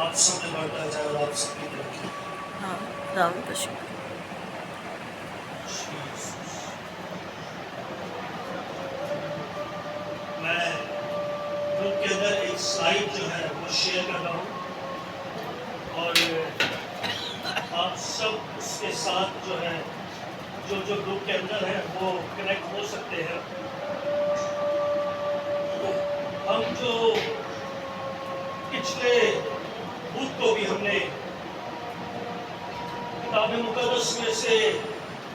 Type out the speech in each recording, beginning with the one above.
آپ سب میں بڑھتا جائے اور آپ سب کی ترقی۔ ہاں خداوند کا شکر۔ میں گروپ کے اندر ایک سلائیڈ جو ہے وہ شیئر کر رہا ہوں اور آپ سب اس کے ساتھ جو ہے جو گروپ کے اندر ہے وہ کنیکٹ ہو سکتے ہیں۔ ہم جو پچھلے بدھ کو بھی ہم نے کتاب مقدس میں سے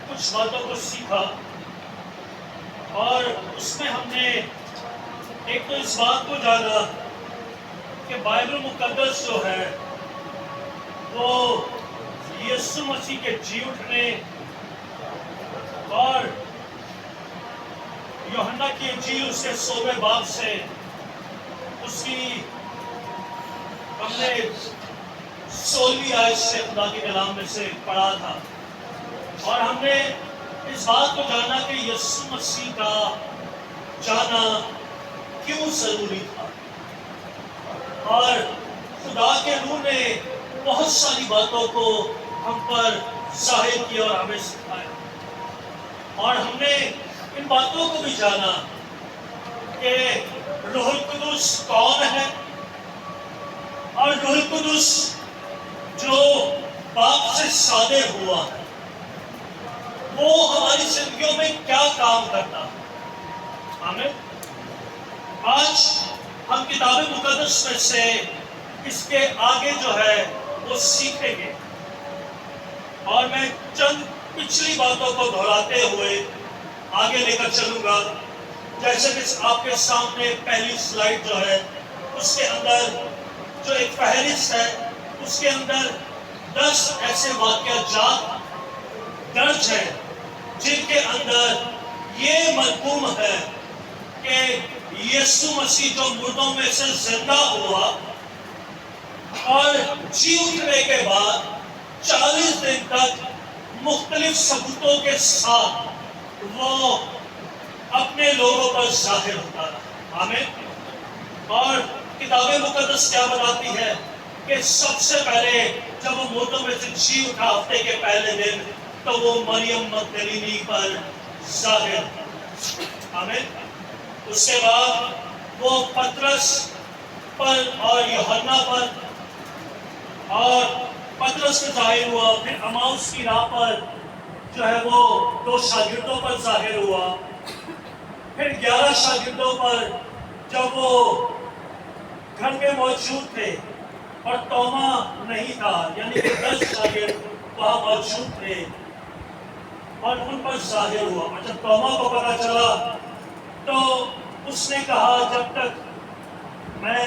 کچھ باتوں کو سیکھا اور اس میں ہم نے ایک تو اس بات کو جانا کہ بائبل مقدس جو ہے وہ یسوع مسیح کے جی اٹھنے اور یوحنا کی انجیل اس کے 16ویں باب سے اس کی ہم نے 16ویں آیت سے خدا کے کلام میں سے پڑھا تھا اور ہم نے اس بات کو جانا کہ یسوع مسیح کا جانا کیوں ضروری تھا اور خدا کے روح نے بہت ساری باتوں کو ہم پر ظاہر کیا اور ہمیں سکھایا اور ہم نے ان باتوں کو بھی جانا کہ روح القدس کون ہے اور روح القدس جو باپ سے صادر ہوا ہے وہ ہماری زندگیوں میں کیا کام کرتا ہے۔ آمین۔ آج ہم کتاب مقدس میں سے اس کے آگے جو ہے وہ سیکھیں گے اور میں چند پچھلی باتوں کو دہراتے ہوئے آگے لے کر چلوں گا۔ جیسے کہ آپ کے سامنے پہلی سلائیڈ جو ہے اس کے اندر جو ایک فہرست ہے اس کے اندر 10 ایسے واقعات درج ہیں جن کے اندر یہ مضمون ہے کہ یسوع مسیح جو مردوں میں سے زندہ ہوا اور جی اٹھنے کے بعد 40 دن تک مختلف ثبوتوں کے ساتھ وہ اپنے لوگوں پر ظاہر ہوتا رہا۔ آمین۔ اور کتاب مقدس کیا بتاتی ہے کہ سب سے پہلے جب وہ مردوں میں سے جی اٹھا ہفتے کے پہلے دن تو وہ مریم مگدلینی پر ظاہر۔ آمین۔ اس کے بعد وہ پطرس پر اور یوحنا پر اور پطرس پہ ظاہر ہوا، پھر اماؤس کی راہ پر جو ہے وہ 2 شاگردوں پر ظاہر ہوا، پھر 11 شاگردوں پر جب وہ گھر میں موجود تھے اور توما نہیں تھا، یعنی کہ 10 شاگرد وہاں موجود تھے اور ان پر ظاہر ہوا۔ اور جب توما کو پتا چلا تو اس نے کہا جب تک میں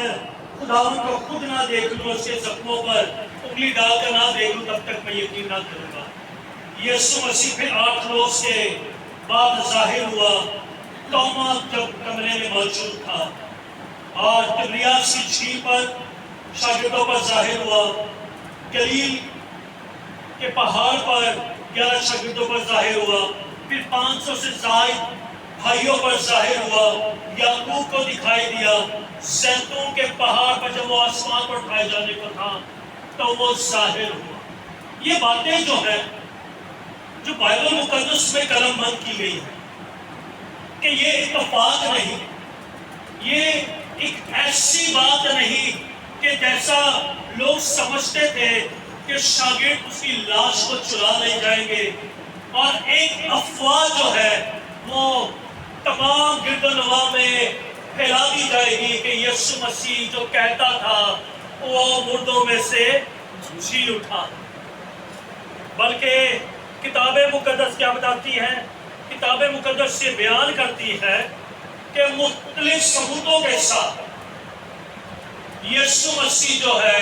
خداوند کو خود نہ دیکھ لوں، اس کے زخموں پر انگلی ڈال کر نہ دیکھ لوں، تب تک میں یقین نہ کروں گا۔ یسوع مسیح پھر 8 روز کے بعد ظاہر ہوا۔ توما جب کمرے میں موجود تھا اور تبریاس کی جھیل پر شاگردوں پر ظاہر ہوا، گلیل کے پہاڑ پر 11 شاگردوں پر ظاہر ہوا، پھر 500 سے زائد بھائیوں پر ظاہر ہوا، یعقوب کو دکھائی دیا، زیتون کے پہاڑ پر جب وہ آسمان پر اٹھائے جانے کو تھا تو وہ ظاہر ہوا۔ یہ باتیں جو ہیں جو بائبل مقدس میں قلم بند کی گئی ہے کہ یہ اتفاق نہیں، یہ ایک ایسی بات نہیں کہ جیسا لوگ سمجھتے تھے کہ شاگرد اس کی لاش کو چرا لے جائیں گے اور ایک افواہ جو ہے وہ تمام گرد و نواح میں پھیلا دی جائے گی کہ یسوع مسیح جو کہتا تھا وہ مردوں میں سے جی اٹھا۔ بلکہ کتاب مقدس کیا بتاتی ہے؟ کتاب مقدس یہ بیان کرتی ہے کہ مختلف ثبوتوں کے ساتھ یسوع مسیح جو ہے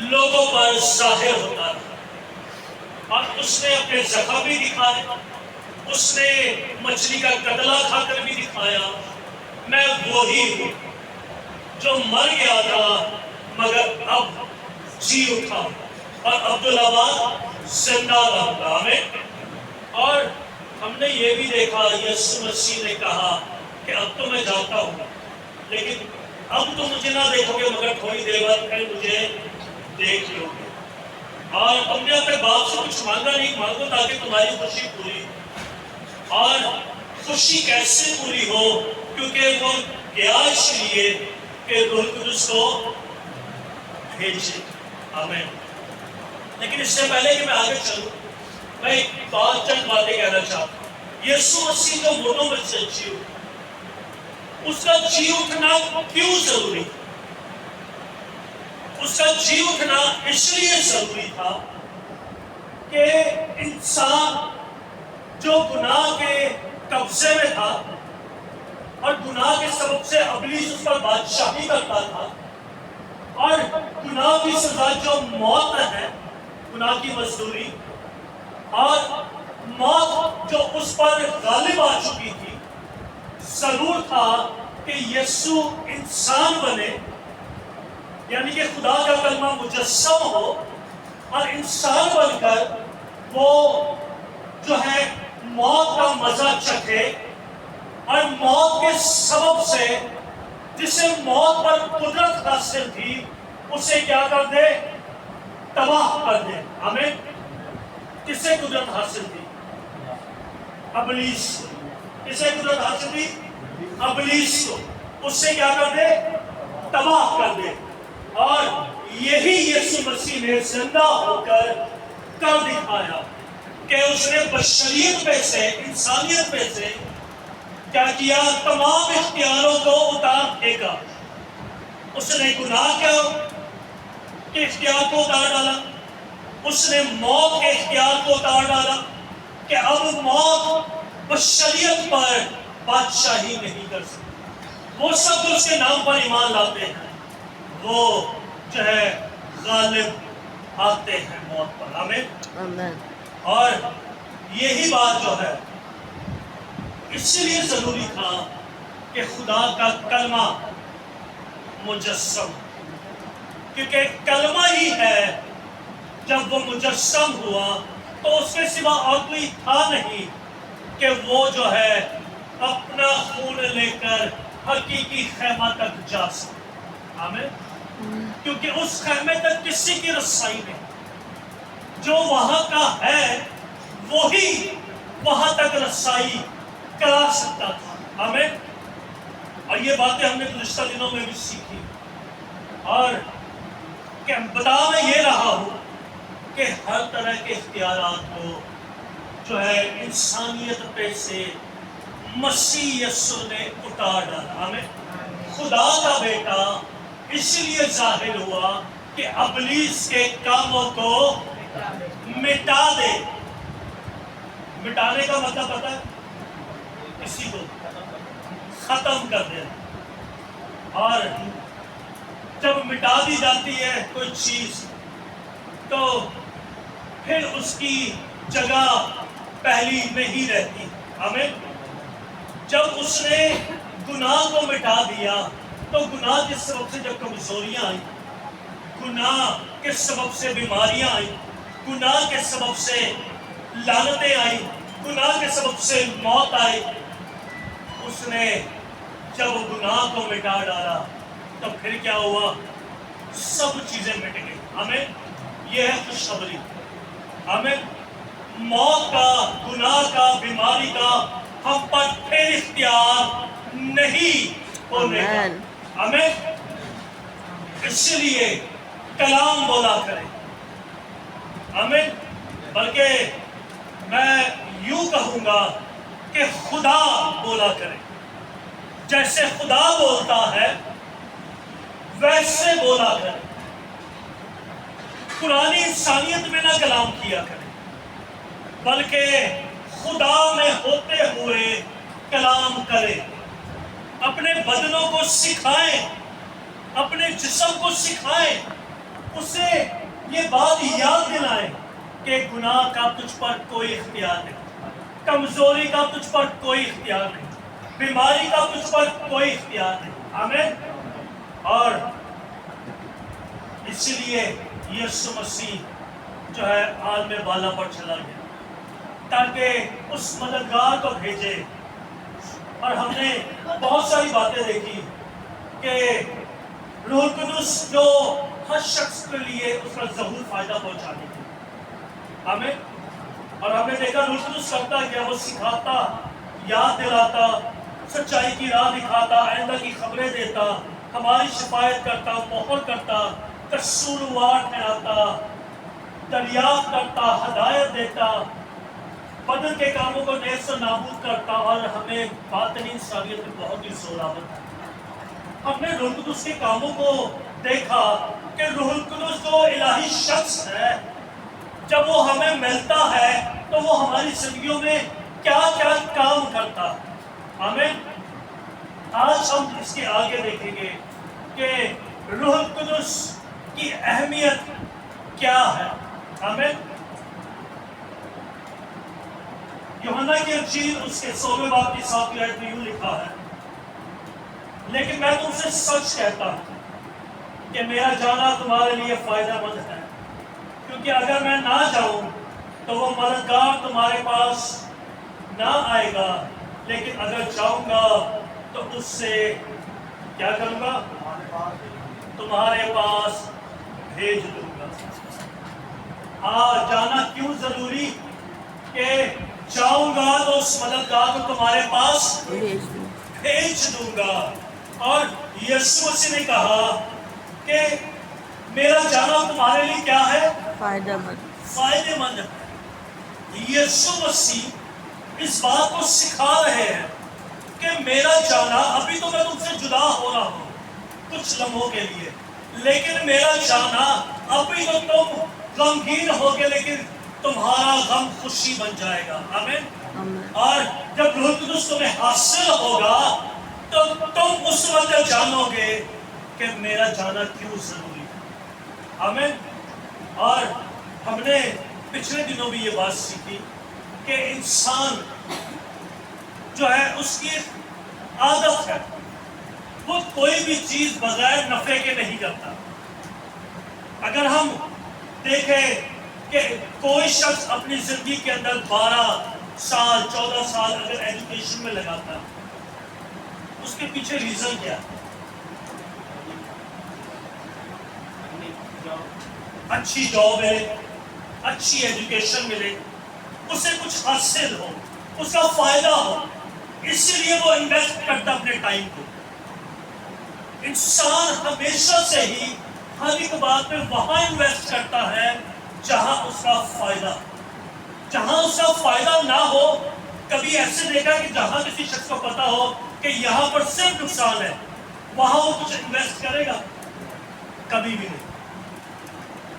لوگوں پر ظاہر ہوتا ہے اور اس نے اپنے زخم بھی دکھائے، اس نے مچھلی کا قتلہ کھا کر بھی دکھایا، میں وہی ہوں جو مر گیا تھا مگر اب جی اٹھا اور عبدالآباد زندہ رہا۔ آمین۔ اور ہم نے یہ بھی دیکھا یسوع مسیح نے کہا کہ اب تو میں جاتا ہوں لیکن اب تو مجھے نہ دیکھو گے مگر تھوڑی دیر بعد پھر مجھے دیکھ لو گے. اور تم نے اپنے باپ سے کچھ مانگا نہیں، مانگو تاکہ تمہاری خوشی پوری. اور خوشی کیسے پوری ہو؟ کیونکہ وہ گیا اس لیے کہ روح القدس کو بھیجے. آمین. لیکن اس سے پہلے کہ میں آگے چلوں، میں ایک بات چند باتیں کہنا چاہتا ہوں. یسوع مسیح جو مردوں میں سے جی اٹھا، اس کا جی اٹھنا کیوں ضروری تھا؟ اس کا جی اٹھنا اس لیے ضروری تھا کہ انسان جو گناہ کے قبضے میں تھا اور گناہ کے سبب سے ابلیس اس پر بادشاہی کرتا تھا، اور گناہ کی سزا جو موت ہے، گناہ کی مزدوری، اور موت جو اس پر غالب آ چکی تھی، ضرور تھا کہ یسوع انسان بنے، یعنی کہ خدا کا کلمہ مجسم ہو اور انسان بن کر وہ جو ہے موت کا مزہ چکھے، اور موت کے سبب سے جسے موت پر قدرت حاصل تھی اسے کیا کر دے؟ تباہ کر دے. آمین. کسے قدرت حاصل تھی؟ ابلیس. کسے قدرت حاصل تھی؟ ابلیس کو. اس سے کیا کر دے؟ تباہ کر دے. اور یہی یسوع مسیح نے زندہ ہو کر دکھایا کہ اس نے بشریت پہ سے، انسانیت پہ سے کیا کیا؟ تمام اختیاروں کو اتار پھینکا. اس نے گناہ کے اختیار کو اتار ڈالا، اس نے موت کے اختیار کو اتار ڈالا کہ اب موت بشریت پر بادشاہی نہیں کر سکتی. وہ سب جو اس کے نام پر ایمان لاتے ہیں وہ جو ہے غالب آتے ہیں موت پر. آمین. اور یہی بات جو ہے اس لیے ضروری تھا کہ خدا کا کلمہ مجسم، کیونکہ کلمہ ہی ہے جب وہ مجسم ہوا تو اس کے سوا اور کوئی تھا نہیں کہ وہ جو ہے اپنا خون لے کر حقیقی خیمہ تک جا سکے. آمین. کیونکہ اس خیمے تک کسی کی رسائی نہیں، جو وہاں کا ہے وہی وہاں تک رسائی کرا سکتا تھا. آمین. اور یہ باتیں ہم نے گزشتہ دنوں میں بھی سیکھی، اور کہ بتا میں یہ رہا ہوں کہ ہر طرح کے اختیارات کو جو ہے انسانیت پہ سے مسیح یسوع نے اتار ڈالا. آمین. خدا کا بیٹا اس لیے ظاہر ہوا کہ ابلیس کے کاموں کو مٹا دے. مٹانے کا مطلب پتا ہے؟ کسی کو ختم کر دے. اور جب مٹا دی جاتی ہے کوئی چیز تو پھر اس کی جگہ پہلی نہیں رہتی. آمین. جب اس نے گناہ کو مٹا دیا تو گناہ کے سبب سے جب کمزوریاں آئیں، گناہ کے سبب سے بیماریاں آئیں، گناہ کے سبب سے لعنتیں آئیں، گناہ کے سبب سے موت آئی، اس نے جب گناہ کو مٹا ڈالا تو پھر کیا ہوا؟ سب چیزیں مٹ گئی. ہمیں یہ ہے خوشخبری. ہمیں موت کا، گناہ کا، بیماری کا ہم پر پھر اختیار نہیں ہونے کا. ہمیں اس لیے کلام بولا کریں. ہمیں بلکہ میں یوں کہوں گا کہ خدا بولا کرے. جیسے خدا بولتا ہے ویسے بولا کرے. پرانی انسانیت میں نہ کلام کیا کرے بلکہ خدا میں ہوتے ہوئے کلام کرے. اپنے بدنوں کو سکھائیں، اپنے جسم کو سکھائیں، اسے یہ بات یاد دلائیں کہ گناہ کا تجھ پر کوئی اختیار نہیں، کمزوری کا تجھ پر کوئی اختیار نہیں، بیماری کا تجھ پر کوئی اختیار نہیں. آمین. اور اس لیے یسوع مسیح جو ہے عالم بالا پر چلا گیا تاکہ اس مددگار کو بھیجے. اور ہم نے بہت ساری باتیں دیکھی کہ روح القدس جو ہر شخص کے لیے اس کا ضرور فائدہ پہنچانے کی ہمیں، اور ہم نے دیکھا روح القدس کرتا کیا، وہ سکھاتا، یاد دلاتا، سچائی کی راہ دکھاتا، آئندہ کی خبریں دیتا، ہماری شفایت کرتا، مؤمن کرتا، قصوروار ٹھہراتا، دریافت کرتا، ہدایت دیتا، بدن کے کاموں کو نیست و نابود کرتا، اور ہمیں باطنی انسانیت میں بہت ہی زور آورتا ہے۔ ہم نے روح القدس کے کاموں کو دیکھا کہ روح القدس جو الہی شخص ہے، جب وہ ہمیں ملتا ہے تو وہ ہماری زندگیوں میں کیا کیا کام کرتا ہے۔ آمین۔ آج ہم اس کے آگے دیکھیں گے کہ روح القدس کی اہمیت کیا ہے۔ آمین۔ یوحنا کی انجیل اس کے 16ویں باب کی 7ویں آیت میں یوں لکھا ہے، لیکن میں تم سے سچ کہتا ہوں کہ میرا جانا تمہارے لیے فائدہ مند ہے، کیونکہ اگر میں نہ جاؤں تو وہ مددگار تمہارے پاس نہ آئے گا، لیکن اگر جاؤں گا تو اس سے کیا کروں گا؟ تمہارے پاس بھیج دوں گا۔ جانا کیوں ضروری؟ کہ جاؤں گا تو اس مددگار کو تمہارے پاس بھیج دوں گا۔ اور یسوع مسیح نے کہا کہ میرا جانا تمہارے لیے کیا ہے؟ فائدہ مند ہے۔ یسوع مسیح اس بات کو سکھا رہے ہیں کہ میرا جانا، ابھی تو میں تم سے جدا ہو رہا ہوں کچھ لمحوں کے لیے، لیکن میرا جانا، ابھی تو تم غمگین ہوگے لیکن تمہارا غم خوشی بن جائے گا۔ آمین۔ اور جب روح القدس تمہیں حاصل ہوگا تو تم اس وقت جانو گے کہ میرا جانا کیوں ضروری ہے۔ آمین۔ اور ہم نے پچھلے دنوں بھی یہ بات سیکھی کہ انسان جو ہے، اس کی عادت ہے، وہ کوئی بھی چیز بغیر نفع کے نہیں کرتا۔ اگر ہم دیکھیں کہ کوئی شخص اپنی زندگی کے اندر 12 سال 14 سال اگر ایجوکیشن میں لگاتا، اس کے پیچھے ریزن کیا ہے؟ اچھی جاب ملے، اچھی ایجوکیشن ملے، اسے کچھ حاصل ہو، اس کا فائدہ ہو، اسی لیے وہ انویسٹ کرتا اپنے ٹائم کو۔ انسان ہمیشہ سے ہی ہر ایک بات میں وہاں انویسٹ کرتا ہے جہاں اس کا فائدہ، جہاں اس کا فائدہ نہ ہو۔ کبھی ایسے دیکھا کہ جہاں کسی شخص کو پتا ہو کہ یہاں پر صرف نقصان ہے، وہاں وہ کچھ انویسٹ کرے گا؟ کبھی بھی نہیں۔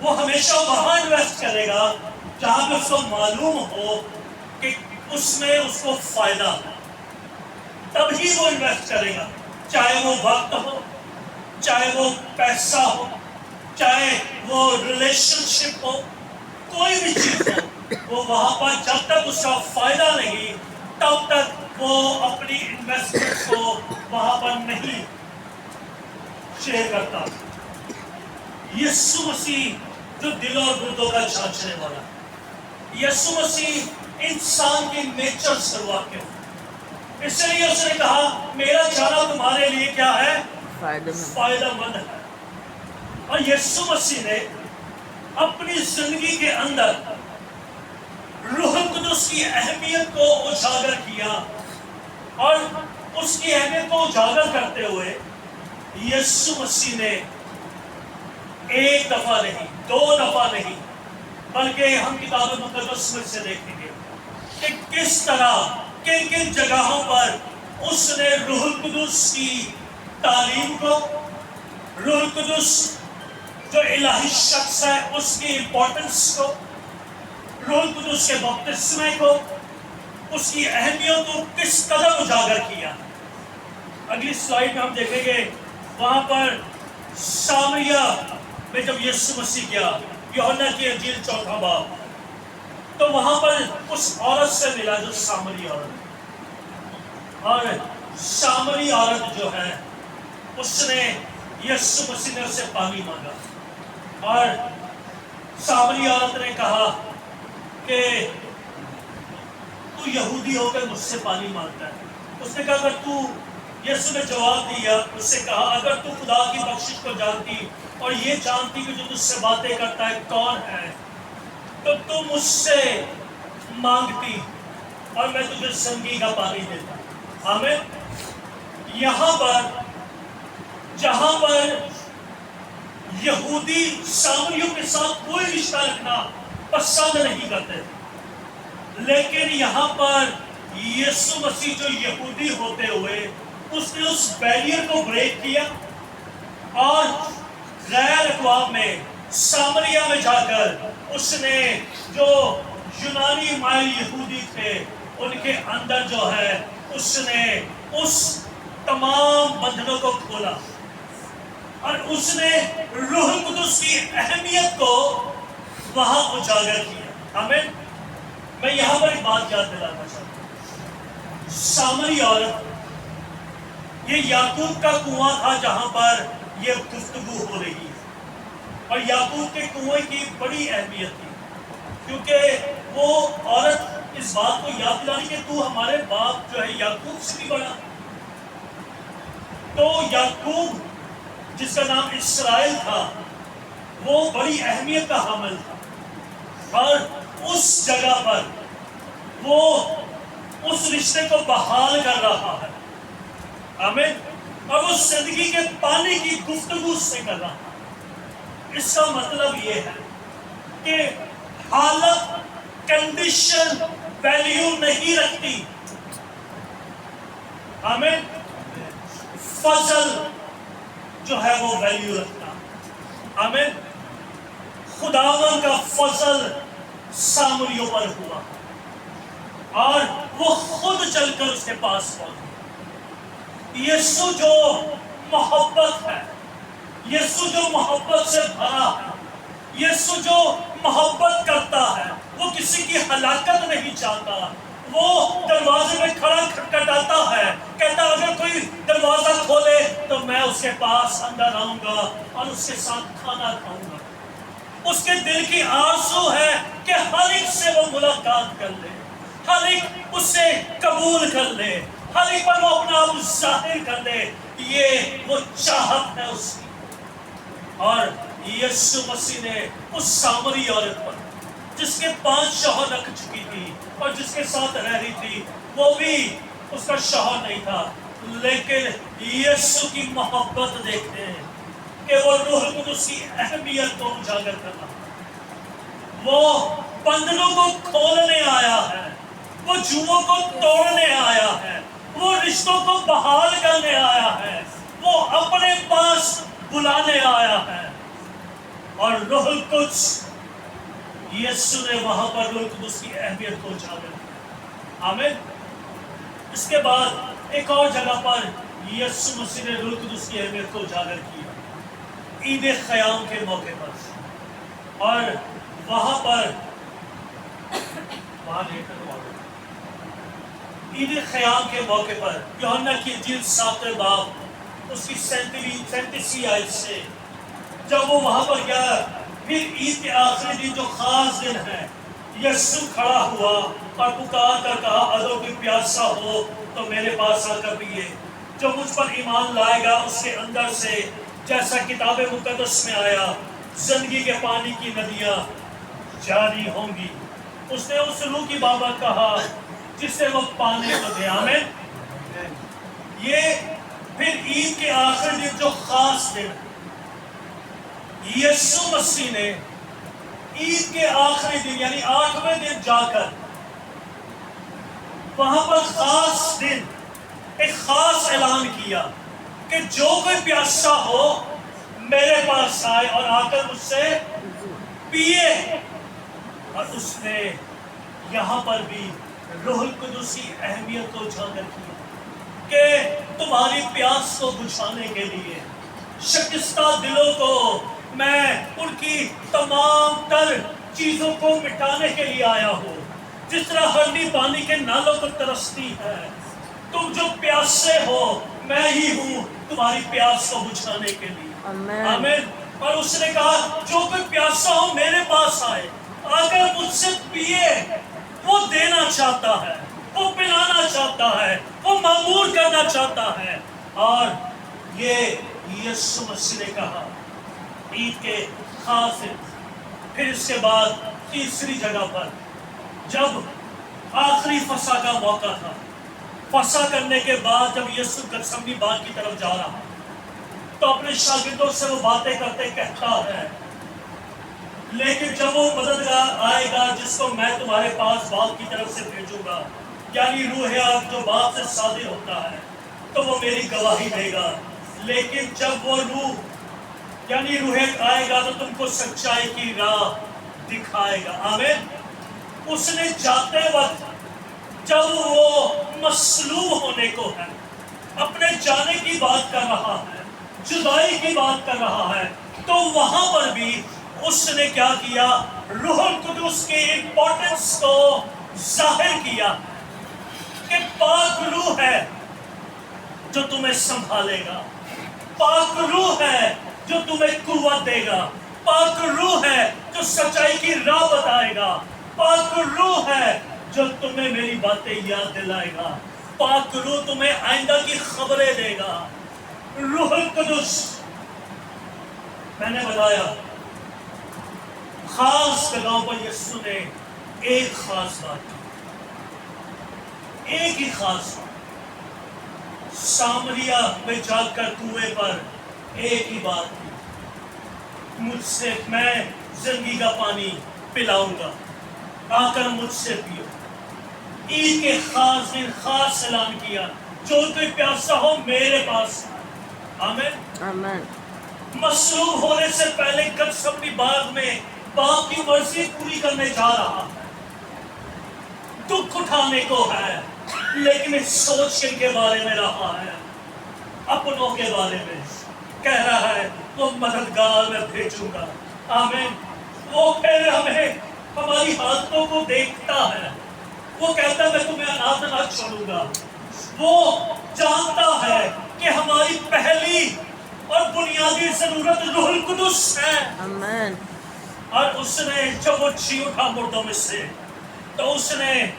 وہ ہمیشہ وہاں انویسٹ کرے گا جہاں پہ اس کو معلوم ہو کہ اس میں اس کو فائدہ ہے، تبھی وہ انویسٹ کرے گا، چاہے وہ وقت ہو، چاہے وہ پیسہ ہو، چاہے وہ ریلیشن شپ ہو، کوئی بھی چیز ہو، وہ وہاں پر جب تک اس کا فائدہ نہیں، تب تک وہ اپنی انویسٹمنٹ کو وہاں پر نہیں شیئر کرتا۔ یسوع مسیح جو دلوں اور گردوں کا جانچنے والا، یسوع مسیح انسان کی نیچر سے واقف ہے، اس لیے اس نے کہا میرا جانا تمہارے لیے کیا ہے؟ فائدہ مند ہے۔ اور یسوع مسیح نے اپنی زندگی کے اندر روح القدس کی اہمیت کو اجاگر کیا، اور اس کی اہمیت کو اجاگر کرتے ہوئے یسوع مسیح نے ایک دفعہ نہیں، 2 دفعہ نہیں، بلکہ ہم کتاب مقدس میں سے دیکھیں گے کہ کس طرح کن کن جگہوں پر اس نے روح القدس کی تعلیم کو، روح القدس جو الہی شخص ہے اس کی امپورٹنس کو، روح القدس کے بپتسمے کو، اس کی اہمیت کو کس قدر اجاگر کیا۔ اگلی سلائیڈ میں ہم دیکھیں گے، وہاں پر سامریہ میں جب یسوع مسیح گیا، یوحنا کی انجیل 4واں باب، تو وہاں پر اس عورت سے ملا جو سامری عورت، اور سامری عورت جو ہے اس نے یسوع مسیح نے اسے پانی مانگا، اور سامری عورت نے کہا کہ تو یہودی ہو کر مجھ سے پانی مانگتا ہے۔ اس نے کہا اگر تو یسوع نے جواب دیا، اس سے کہا اگر تو خدا کی بخشش کو جانتی اور یہ جانتی کہ جو تجھ سے باتیں کرتا ہے کون ہے تو تم مجھ سے مانگتی اور میں تجھے زندگی کا پانی دیتا۔ آمین۔ یہاں پر جہاں پر یہودی سامریوں کے ساتھ کوئی رشتہ رکھنا پسند نہیں کرتے، لیکن یہاں پر یسوع مسیح جو یہودی ہوتے ہوئے اس نے اس بیریئر کو بریک کیا اور غیر اقوام میں سامریہ میں جا کر اس نے جو یونانی مائل یہودی تھے ان کے اندر جو ہے اس نے اس تمام بندھنوں کو کھولا اور اس نے روح القدس کی اہمیت کو وہاں اجاگر کیا۔ آمین۔ میں یہاں پر ایک بات یاد دلانا چاہتا ہوں، سامری عورت یہ یعقوب کا کنواں تھا جہاں پر یہ گفتگو ہو رہی ہے، اور یعقوب کے کنویں کی بڑی اہمیت تھی کیونکہ وہ عورت اس بات کو یاد دلانی کہ تو ہمارے باپ جو ہے یعقوب سے بھی بڑا۔ تو یعقوب جس کا نام اسرائیل تھا وہ بڑی اہمیت کا حامل تھا، اور اس جگہ پر وہ اس رشتے کو بحال کر رہا ہے۔ آمین۔ اور وہ زندگی کے پانی کی گفتگو سے کر رہا ہے۔ اس کا مطلب یہ ہے کہ حالت، کنڈیشن ویلیو نہیں رکھتی۔ آمین۔ فضل جو ہے وہ ویلیو رکھتا۔ آمین۔ خداوند کا فضل سامریوں پر ہوا اور وہ خود چل کر اس کے پاس پہنچا۔ یسوع جو محبت ہے، یسوع جو محبت سے بھرا ہے، یسوع جو محبت کرتا ہے، وہ کسی کی ہلاکت نہیں چاہتا۔ وہ دروازے میں کھڑا کھٹکھٹاتا ہے، کہتا اگر کوئی دروازہ کھولے تو میں اس کے پاس اندر آؤں گا اور اس کے ساتھ کھانا کھاؤں گا۔ اس کے دل کی آرزو ہے کہ ہر ایک سے وہ ملاقات کر لے، ہر ایک اس سے قبول کر لے، ہر ایک پر وہ اپنا آپ ظاہر کر لے۔ یہ وہ چاہت ہے اس کی۔ اور یسوع مسیح نے اس سامری عورت پر جس کے 5 شوہر رکھ چکی تھی اور جس کے ساتھ رہ رہی تھی، وہ بھی اس کا شوہر نہیں تھا، لیکن یسوع کی محبت دیکھتے ہیں کہ وہ روح القدس کی اہمیت کو اجاگر کرنا، وہ بندھنوں کو کھولنے آیا ہے، وہ جوؤں کو توڑنے آیا ہے، وہ رشتوں کو بحال کرنے آیا ہے، وہ اپنے پاس بلانے آیا ہے۔ اور روح القدس، یسوع نے وہاں پر روح القدس کی اہمیت کو اجاگر کیا۔ آمین۔ اس کے بعد ایک اور جگہ پر یسوع مسیح نے روح القدس کی اہمیت کو اجاگر کیا، عید خیام کے موقع پر۔ اور وہاں پر عید خیام کے موقع پر یوحنا کی انجیل 7 باب اس کی 37 آیت سے جب وہ وہاں پر گیا، پھر عید کے آخری دن جو خاص دن ہے، یسوع کھڑا ہوا اور پکار کر کہا اگر کوئی پیاسا ہو تو میرے پاس آ کر پیے، جو مجھ پر ایمان لائے گا اس کے اندر سے جیسا کتاب مقدس میں آیا زندگی کے پانی کی ندیاں جاری ہوں گی۔ اس نے اس روح کی بابت کہا جس سے وہ پانے کو دے۔ آمین۔ یہ پھر عید کے آخر دن جو خاص دن، یسوع مسیح نے عید کے آخری دن یعنی 8ویں دن جا کر وہاں پر خاص دن ایک خاص اعلان کیا کہ جو کوئی پیاسا ہو میرے پاس آئے اور آ کر مجھ سے پیے۔ اور اس نے یہاں پر بھی روح القدس کی اہمیت کو اجاگر کیا کہ تمہاری پیاس کو بجھانے کے لیے، شکستہ دلوں کو میں ان کی تمام تر چیزوں کو مٹانے کے لیے آیا ہوں۔ جس طرح ہرنی پانی کے نالوں کو ترستی ہے، تم جو پیاسے ہو میں ہی ہوں تمہاری پیاس کو بجھانے کے لیے۔ آمین۔ اور اس نے کہا جو کوئی پیاسا ہو میرے پاس آئے، آ کر مجھ سے پیے۔ وہ دینا چاہتا ہے، وہ پلانا چاہتا ہے، وہ معمور کرنا چاہتا ہے۔ اور یہ یسوع مسیح نے کہا عید کے خاص دن۔ پھر اس کے بعد تیسری جگہ پر جب آخری فسح کا موقع تھا، فسح کرنے کے بعد جب یسوع گتسمنی باغ کی طرف جا رہا تو اپنے شاگردوں سے وہ باتیں کرتے کہتا ہے، لیکن جب وہ مددگار آئے گا جس کو میں تمہارے پاس باپ کی طرف سے بھیجوں گا، یعنی روح حق جو باپ سے صادر ہوتا ہے، تو وہ میری گواہی دے گا۔ لیکن جب وہ روح یعنی روح حق آئے گا تو تم کو سچائی کی راہ دکھائے گا۔ آمین۔ اس نے جاتے وقت جب وہ مصلوب ہونے کو ہے، اپنے جانے کی بات کر رہا ہے، جدائی کی بات کر رہا ہے، تو وہاں پر بھی اس نے کیا کیا؟ روح القدس کی امپورٹنس کو ظاہر کیا کہ پاک روح ہے جو تمہیں سنبھالے گا، پاک روح ہے جو تمہیں قوت دے گا، پاک روح ہے جو سچائی کی راہ بتائے گا، پاک روح ہے جو تمہیں میری باتیں یاد دلائے گا، پاک روح تمہیں آئندہ کی خبریں دے گا۔ روح القدس، میں نے بتایا خاص جگہوں پر یسوع نے ایک خاص بات کی، ایک ہی خاص بات، سامریا میں جا کر کنویں پر ایک ہی بات کی، مجھ سے میں زندگی کا پانی پلاؤں گا، آ کر مجھ سے پیو۔ عید کے خاص دن خاص اعلان کیا، جو کوئی پیاسا ہو میرے پاس۔ آمین۔ آمین۔ مصلوب ہونے سے پہلے گتسمنی باغ میں باپ کی مرضی پوری کرنے جا رہا ہے، دکھ اٹھانے کو ہے، لیکن اس سوچ کے بارے میں رہا ہے، اپنوں کے بارے میں کہہ رہا ہے وہ مددگار میں بھیجوں گا۔ آمین۔ وہ پھر ہمیں ہماری حالتوں کو دیکھتا ہے، وہ کہتا ہے میں تمہیں اناث نہ چھوڑوں گا۔ وہ جانتا ہے کہ ہماری پہلی اور بنیادی ضرورت روح القدس ہے۔ آمین۔ اور اس نے جب وہ جی اٹھا مردوں میں سے تو اس نے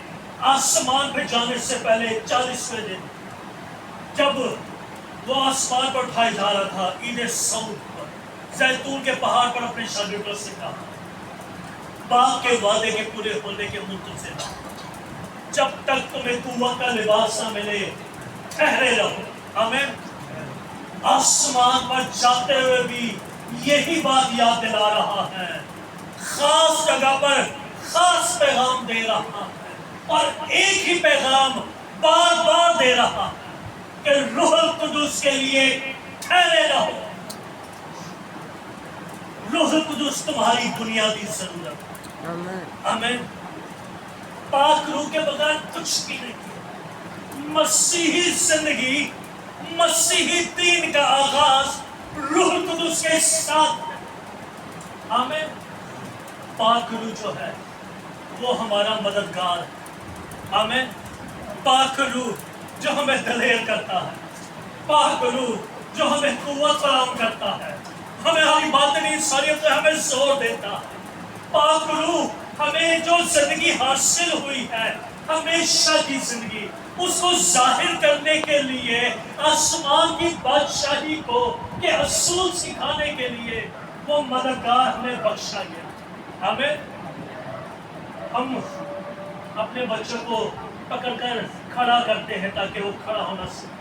آسمان پہ جانے سے پہلے 40ویں دن جب وہ آسمان پر اٹھائے جا رہا تھا، عید سعود پر زیتون کے پہاڑ پر اپنے شاگردوں سے کہا، باپ کے وعدے کے پورے ہونے کے منتظر جب تک تمہیں قوت کا لباس نہ ملے ٹھہرے رہو۔ آمین۔ آسمان پر جاتے ہوئے بھی یہی بات یاد دلا رہا ہے، خاص جگہ پر خاص پیغام دے رہا ہے، اور ایک ہی پیغام بار بار دے رہا ہے کہ روح القدس کے لیے ٹھہرے رہو۔ روح القدس تمہاری بنیادی ضرورت ہے۔ آمین۔ آمین۔ پاک روح کے بغیر کچھ بھی نہیں۔ مسیحی زندگی، مسیحی دین کا آغاز روح القدس کے ساتھ ہے۔ آمین۔ پاک روح جو ہے وہ ہمارا مددگار ہے۔ آمین۔ پاک روح جو ہمیں دلیر کرتا ہے، پاک روح جو ہمیں قوت فراہم کرتا ہے، ہماری باطنی انسانیت میں ہمیں زور دیتا ہے، پاک روح ہمیں جو زندگی حاصل ہوئی ہے ہمیشہ کی زندگی، اس کو ظاہر کرنے کے لیے آسمان کی بادشاہی کو کے اصول سکھانے کے لیے وہ مددگار ہمیں بخشا گیا۔ آمین۔ ہم اپنے بچوں کو پکڑ کر کھڑا کرتے ہیں تاکہ وہ کھڑا ہونا سکے،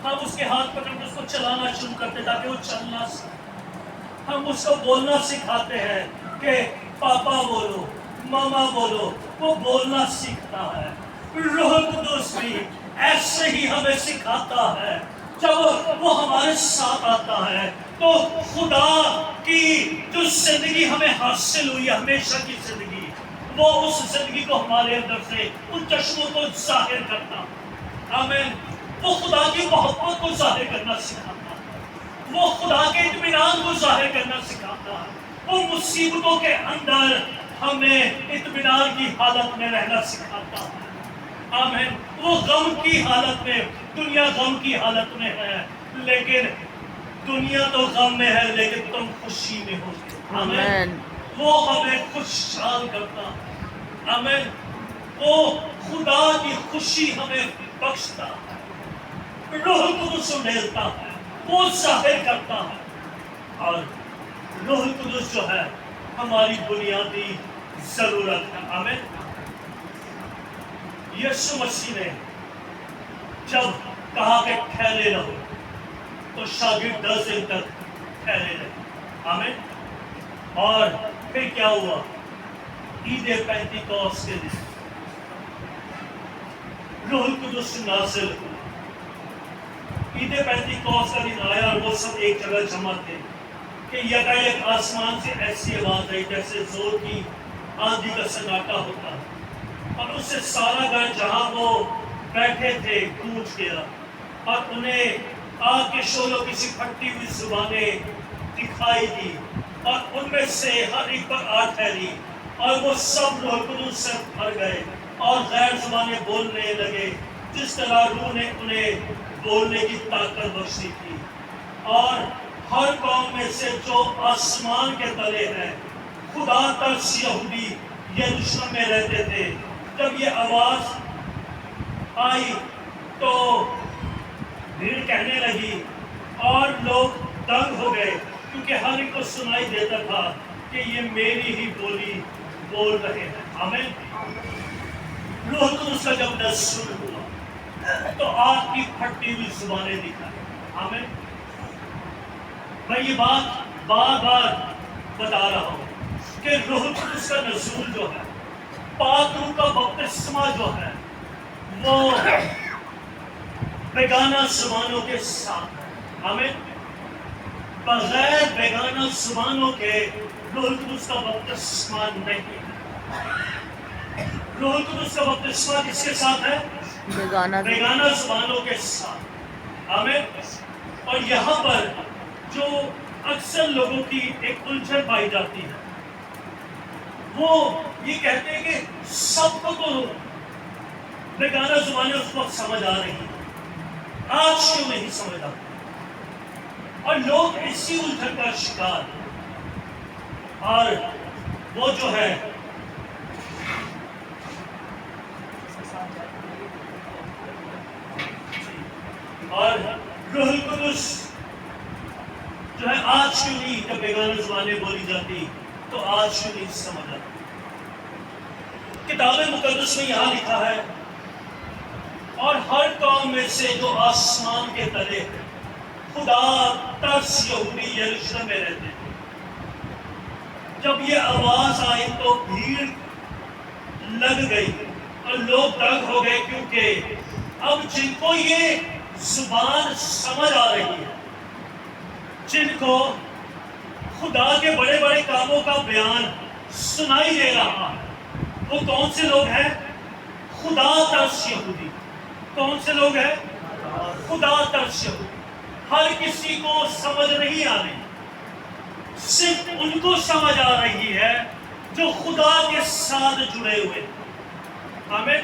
ہم اس کے ہاتھ پکڑ کر اس کو چلانا شروع کرتے ہیں تاکہ وہ چلنا سکے، ہم اس کو بولنا سکھاتے ہیں کہ پاپا بولو، ماما بولو، وہ بولنا سیکھتا ہے۔ روح القدس بھی ایسے ہی ہمیں سکھاتا ہے، جب وہ ہمارے ساتھ آتا ہے تو خدا کی جو زندگی ہمیں حاصل ہوئی ہے، ہمیشہ کی زندگی، وہ اس زندگی کو ہمارے اندر سے ان چشموں کو ظاہر کرتا ہے۔ آمین۔ وہ خدا کی محبت کو ظاہر کرنا سکھاتا ہے، وہ خدا کے اطمینان کو ظاہر کرنا سکھاتا ہے، وہ مصیبتوں کے اندر ہمیں اطمینان کی حالت میں رہنا سکھاتا ہے۔ آمین۔ وہ غم کی حالت میں، دنیا غم کی حالت میں ہے، لیکن دنیا تو غم میں ہے لیکن تم خوشی میں ہو۔ آمین۔ وہ ہمیں خوشحال کرتا ہے۔ آمین۔ وہ خدا کی خوشی ہمیں بخشتا ہے۔ روح القدس انڈیلتا ہے، وہ ظاہر کرتا ہے، اور روح القدس جو ہے ہماری بنیادی ضرورت ہے۔ آمین۔ یسوع مسیح نے جب کہا کہ ٹھہرے رہو تو شاگرد 10 دن تک ٹھہرے رہے۔ آمین۔ اور پھر کیا ہوا؟ عید پینتیکوس کے دن روح القدس نازل ہوا۔ عید پینتیکوس کا دن آیا اور وہ سب ایک جگہ جمع تھے کہ یکایک آسمان سے ایسی آواز آئی جیسے زور کی آندھی کا سناٹا ہوتا ہے، اور اس سے سارا گھر جہاں وہ بیٹھے تھے گونج گیا، اور انہیں آگ کے شعلوں کی سی پھٹتی ہوئی زبانیں دکھائی دی، اور ان میں سے ہر ایک پر آ ٹھہری، اور وہ سب روح القدس سے بھر گئے اور غیر زبانیں بولنے لگے جس طرح روح نے انہیں بولنے کی طاقت بخشی تھی۔ اور ہر قوم میں سے جو آسمان کے تلے ہیں، خدا ترس یہودی یروشلم میں رہتے تھے، جب یہ آواز آئی تو بھیڑ کہنے لگی اور لوگ دنگ ہو گئے، کیونکہ ہر ایک کو سنائی دیتا تھا کہ یہ میری ہی بولی بول رہے ہیں۔ آمین۔ روح القدس کا جب نزول ہوا تو آگ کی پھٹی ہوئی زبانیں دکھائی۔ آمین۔ میں یہ بات بار بار بتا رہا ہوں کہ روح القدس کا نزول جو ہے، پاک روح کا بپتسمہ جو ہے، وہ بیگانہ زبانوں کے ساتھ ہے۔ آمین۔ بغیر بیگانہ زبانوں کے روح القدس کا بپتسمہ نہیں ہے۔ روح القدس کا بپتسمہ کس کے ساتھ ہے؟ بیگانہ زبانوں کے ساتھ۔ آمین۔ اور یہاں پر جو اکثر لوگوں کی ایک الجھن پائی جاتی ہے، وہ یہ کہتے ہیں کہ سب کو تو بیگانہ زبانیں اس وقت سمجھ آ رہی ہیں، آج کیوں نہیں سمجھ آتی؟ اور لوگ اسی الجھن کا شکار ہیں، اور وہ جو ہے اور روح القدس جو ہے آج کیوں نہیں، جب بیگانہ زبانیں بولی جاتی تو آج کیوں نہیں سمجھ آتی؟ کتاب مقدس میں یہاں لکھا ہے، اور ہر قوم میں سے جو آسمان کے تلے ہیں، خدا ترس یہودی یروشلم میں رہتے ہیں۔ جب یہ آواز آئی تو بھیڑ لگ گئی اور لوگ دنگ ہو گئے، کیونکہ اب جن کو یہ زبان سمجھ آ رہی ہے، جن کو خدا کے بڑے بڑے کاموں کا بیان سنائی دے رہا ہے، وہ کون سے لوگ ہیں؟ خدا ترس یہودی۔ کون سے لوگ ہیں؟ خدا ترس یہودی۔ ہر کسی کو سمجھ نہیں آ رہی، صرف ان کو سمجھ آ رہی ہے جو خدا کے ساتھ جڑے ہوئے۔ آمین۔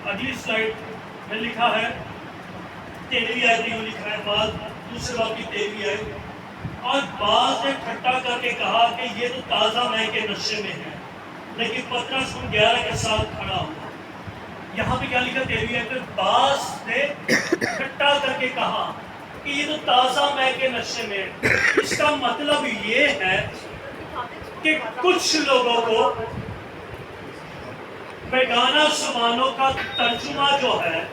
اگلی سلائڈ میں لکھا ہے 13ویں آیت میں لکھا ہے، بعد دوسرے باب کی 13ویں آیت، اور بعض نے ٹھٹا کر کے کہا کہ یہ تو تازہ مے کے نشے میں ہے، لیکن پترس ان 11 کے ساتھ کھڑا ہوا۔ یہاں پہ کیا لکھا 13ویں آیت میں؟ بعض نے ٹھٹا کر کے کہا کہ یہ تو تازہ مے کے نشے میں ہے۔ اس کا مطلب یہ ہے کہ کچھ لوگوں کو بیگانہ زبانوں کا ترجمہ جو ہے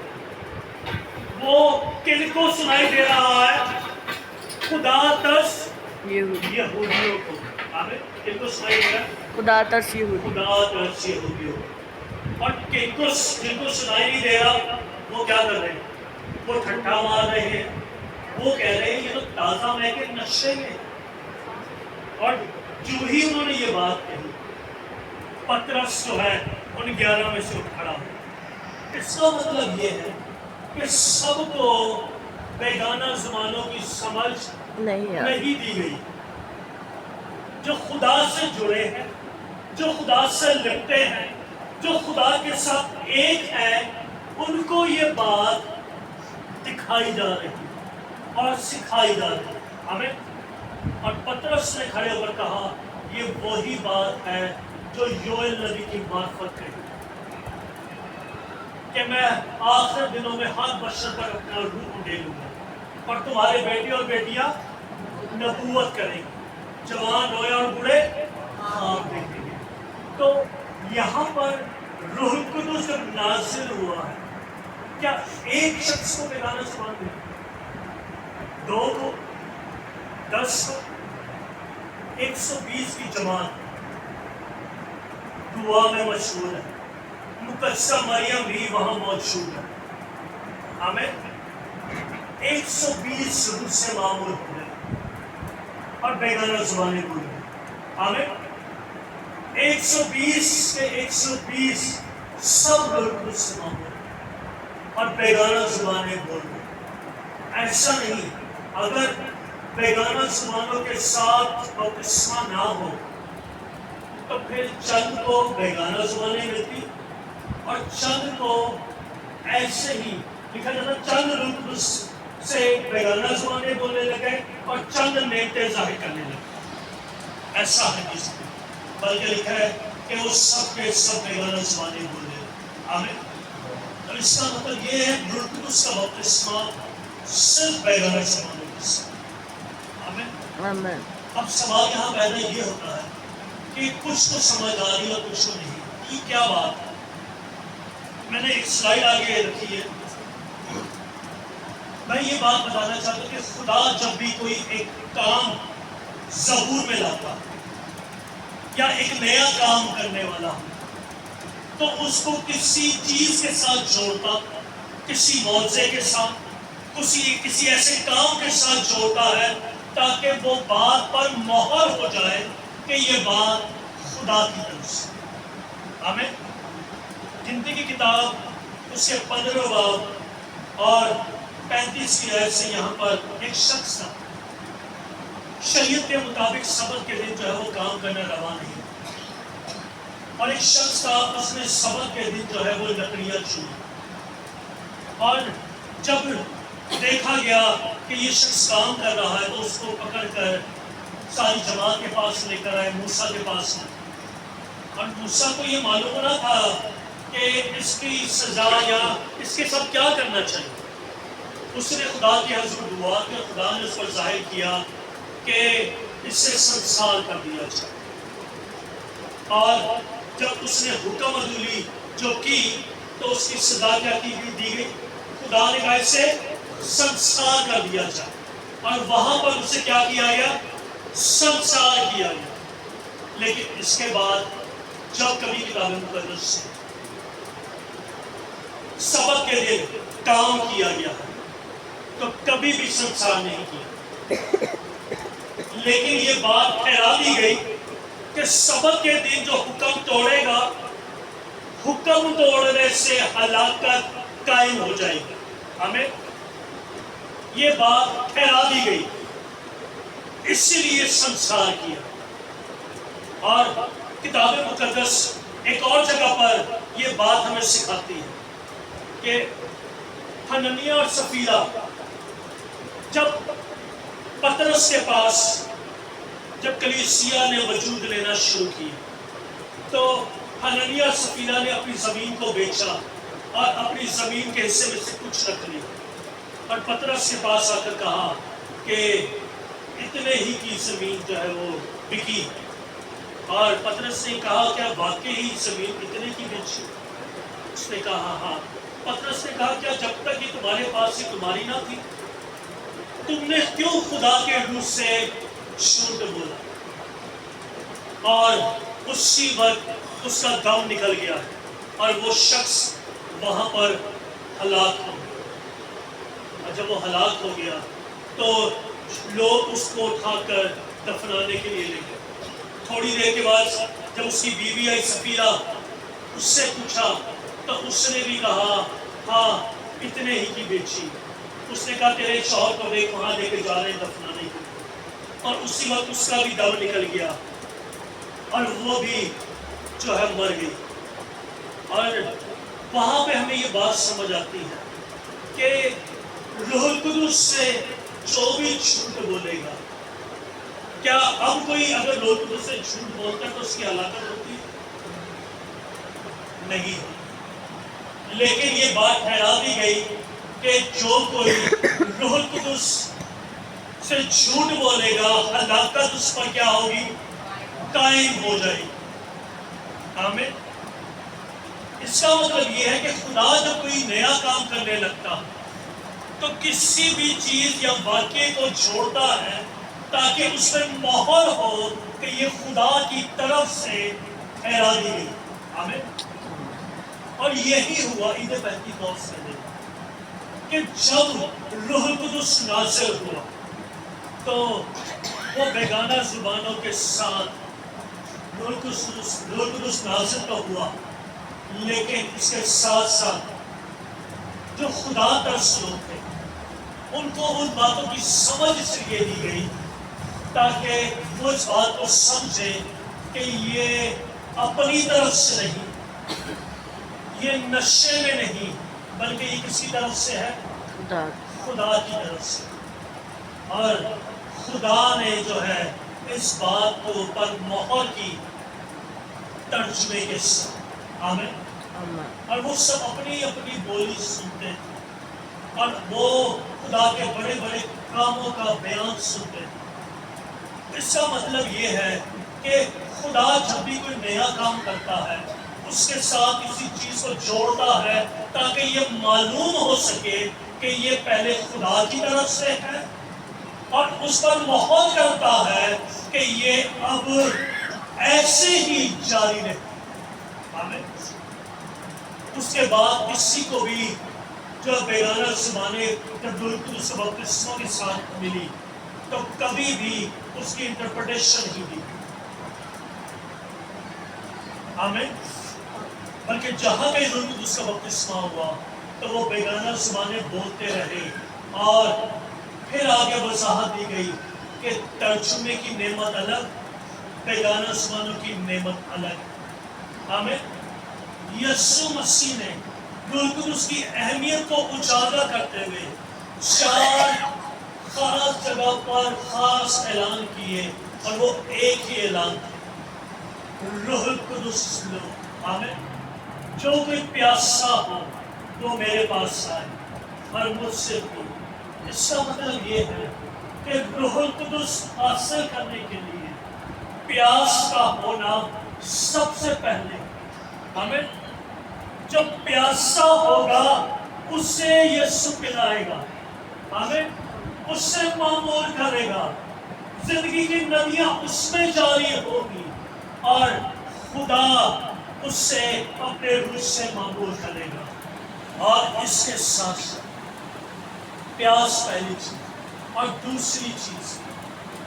وہ کن کو سنائی دے رہا ہے؟ خدا ترس یہودیوں کو۔ آمین۔ کن کو سنائی دے رہا ہے؟ خدا ترس یہودی۔ خدا ترس یہودیوں کو۔ اور جن کو سنائی نہیں دے رہا، وہ کیا کر رہے ہیں؟ وہ ٹھٹھا مار رہے ہیں، وہ کہہ رہے ہیں یہ تو تازہ مے کے نشے میں۔ اور جو ہی انہوں نے یہ بات کہی، پترس جو ہے ان 11 میں سے اٹھ کھڑا ہوا۔ اس کا مطلب یہ ہے کہ سب کو بیگانہ زبانوں کی سمجھ نہیں دی گئی۔ جو خدا سے جڑے ہیں، جو خدا سے لگتے ہیں، جو خدا کے ساتھ ایک ہیں، ان کو یہ بات دکھائی جا رہی اور سکھائی جا رہی۔ آمین۔ اور پترس نے کھڑے ہو کر کہا یہ وہی بات ہے جو یوئیل نبی کی معرفت کہی۔ کہ میں آخر دنوں میں ہر بشر پر اپنا روح اڈیلوں گا اور تمہارے بیٹے اور بیٹیاں نبوت کریں گے، جوان روئے اور بوڑھے خواب دیکھیں گے۔ تو یہاں پر روح القدس جب نازل ہوا ہے، کیا ایک شخص کو بیگانہ زبان ملی؟ 2 کو، 10 کو، 120 کی جماعت دعا میں مشہور ہے، مقدسہ مریم بھی وہاں موجود ہے۔ آمین۔ 120 روح سے معمول ہوئے اور بیگانہ زبانیں بولے۔ آمین۔ 120 کے 120 سب لوگ سے معمول اور بیگانہ زبانیں بولے۔ ایسا نہیں، اگر بیگانہ زبانوں کے ساتھ بپتسمہ نہ ہو تو پھر چند کو بیگانہ زبانیں ملتی اور چند کو ایسے ہی لکھا جاتا چند لوگ سے بیگانہ زبانیں بولنے لگے اور چند نعمتیں ظاہر کرنے لگے۔ ایسا حدیث میں بلکہ لکھا ہے کہ وہ سب کے سب بیگانہ زبانیں بولنے لگے۔ آمین۔ اور اس کا مطلب یہ ہے روح القدس کا بپتسمہ صرف بیگانہ زبانوں کے ساتھ۔ آمین۔ آمین۔ اب سوال یہاں پیدا یہ ہوتا ہے کہ کچھ تو سمجھ آ رہی اور کچھ تو نہیں۔ یہ کیا بات ہے؟ میں نے ایک سلائیڈ آگے رکھی ہے۔ میں یہ بات بتانا چاہتا ہوں کہ خدا جب بھی کوئی ایک کام ظہور میں لاتا یا ایک نیا کام کرنے والا تو اس کو کسی چیز کے ساتھ جوڑتا، کسی معجزے کے ساتھ، کسی ایسے کام کے ساتھ جوڑتا ہے تاکہ وہ بات پر مہر ہو جائے کہ یہ بات خدا کی طرف سے۔ آمین۔ گنتی کی کتاب اس کے 15 باب اور 35 کی آیت سے یہاں پر ایک شخص تھا، شریعت کے مطابق سبت کے دن جو ہے وہ کام کرنا روا نہیں، اور ایک شخص تھا اس نے سبت کے دن جو ہے وہ لکڑیاں چنی، اور جب دیکھا گیا کہ یہ شخص کام کر رہا ہے تو اس کو پکڑ کر ساری جماعت کے پاس لے کر آئے، موسیٰ کے پاس میں، اور موسیٰ کو یہ معلوم نہ تھا کہ اس کی سزا یا اس کے ساتھ کیا کرنا چاہیے۔ اس نے خدا کی حضور دعا کہ خدا نے اس پر ظاہر کیا کہ اس سے سنسار کر دیا جائے، اور جب اس نے حکم عدولی جو کی تو اس کی سزا کیا کی دی گئی؟ خدا نے کہا اس سے سنسار کر دیا جائے، اور وہاں پر اسے کیا کیا گیا؟ سنسار کیا گیا۔ لیکن اس کے بعد جب کبھی کتاب مقدس سے سبت کے دن کام کیا گیا تو کبھی بھی سنسار نہیں کیا، لیکن یہ بات ٹھہرا دی گئی کہ سبت کے دن جو حکم توڑے گا، حکم توڑنے سے ہلاکت قائم ہو جائے گی۔ ہمیں یہ بات ٹھہرا دی گئی، اسی لیے سنسار کیا۔ اور کتاب مقدس ایک اور جگہ پر یہ بات ہمیں سکھاتی ہے کہ حنانیہ اور سفیرہ جب پطرس کے پاس جب کلیسیا نے وجود لینا شروع کی تو حنانیہ اور سفیرہ نے اپنی زمین کو بیچا اور اپنی زمین کے حصے میں سے کچھ رکھ لیا، اور پطرس کے پاس آ کر کہا کہ اتنے ہی کی زمین جو ہے وہ بکی، اور پطرس نے کہا کیا واقعی زمین اتنے کی بیچی؟ اس نے کہا ہاں۔ پطرس نے کہا کیا جب تک یہ تمہارے پاس یہ تمہاری نہ تھی تم نے کیوں خدا کے روح سے جھوٹ بولا؟ اور اسی وقت اس کا دم نکل گیا اور وہ شخص وہاں پر ہلاک ہو گیا، اور جب وہ ہلاک ہو گیا تو لوگ اس کو اٹھا کر دفنانے کے لیے لے گئے۔ تھوڑی دیر کے بعد جب اس کی بیوی آئی سفیرہ، اس سے پوچھا تو اس نے بھی کہا ہاں اتنے ہی کی بیچی۔ اس نے کہا تیرے شوہر کو دیکھ وہاں لے کے جا رہے ہیں دفنانے کے لیے، اور اسی وقت اس کا بھی دم نکل گیا اور وہ بھی جو ہے مر گئی۔ اور وہاں پہ ہمیں یہ بات سمجھ آتی ہے کہ روح القدس سے جو بھی جھوٹ بولے گا، کیا اب کوئی اگر روح القدس سے جھوٹ بولتا ہے تو اس کی ہلاکت ہوتی ہے؟ نہیں، لیکن یہ بات ٹھہرا دی گئی کہ جو کوئی روح القدس سے جھوٹ بولے گا ہلاکت اس پر کیا ہوگی؟ قائم ہو جائے گی۔ آمین۔ اس کا مطلب یہ ہے کہ خدا جب کوئی نیا کام کرنے لگتا تو کسی بھی چیز یا واقعے کو چھوڑتا ہے تاکہ اس میں مہر ہو کہ یہ خدا کی طرف سے ٹھہرا دی گئی۔ آمین۔ اور یہی ہوا عید پینتیکوست کے دن کہ جب روح القدس نازل ہوا تو وہ بیگانہ زبانوں کے ساتھ روح القدس نازل تو ہوا، لیکن اس کے ساتھ ساتھ جو خدا ترس لوگ تھے ان کو ان باتوں کی سمجھ اس لیے دی گئی تاکہ وہ اس بات کو سمجھے کہ یہ اپنی طرف سے نہیں، یہ نشے میں نہیں، بلکہ یہ کسی طرف سے ہے؟ خدا کی طرف سے۔ اور خدا نے جو ہے اس بات کو پر مہر کی ترجمے کے ساتھ۔ آمین۔ اور وہ سب اپنی اپنی بولی سنتے تھے اور وہ خدا کے بڑے بڑے کاموں کا بیان سنتے تھے۔ اس کا مطلب یہ ہے کہ خدا جب بھی کوئی نیا کام کرتا ہے اس کے ساتھ کسی چیز کو جوڑتا ہے تاکہ یہ معلوم ہو سکے کہ یہ پہلے خدا کی طرف سے ہے، اور اس پر مہر کرتا ہے کہ یہ اب ایسے ہی جاری رہے۔ آمین۔ اس کے بعد کسی کو بھی جو بیگانہ زبانیں جب روح القدس بپتسمہ کے ساتھ ملی تو کبھی بھی اس کی انٹرپریٹیشن نہیں دی۔ آمین۔ بلکہ جہاں کہیں روح القدس کا بپتسمہ ہوا تو وہ بیگانہ زبانیں بولتے رہے، اور پھر آگے وضاحت دی گئی کہ ترجمے کی نعمت الگ، بیگانہ زبانوں کی نعمت الگ۔ آمین۔ یسوع مسیح نے روح القدس کی اہمیت کو اجاگر کرتے ہوئے 4 خاص جگہ پر خاص اعلان کیے، اور وہ ایک ہی اعلان تھا، روح القدس لو۔ آمین۔ جو کوئی پیاسا ہو وہ میرے پاس آئے اور مجھ سے پیے۔ اس کا مطلب یہ ہے کہ روح القدس حاصل کرنے کے لیے پیاس کا ہونا سب سے پہلے۔ ہمیں جو پیاسا ہوگا اس سے یسوع پلائے گا، ہمیں اس سے معمور کرے گا، زندگی کی ندیاں اس میں جاری ہوگی، اور خدا اس سے اپنے روح سے معمور کرے گا۔ اور اس کے ساتھ ساتھ پیاس پہلی چیز، اور دوسری چیز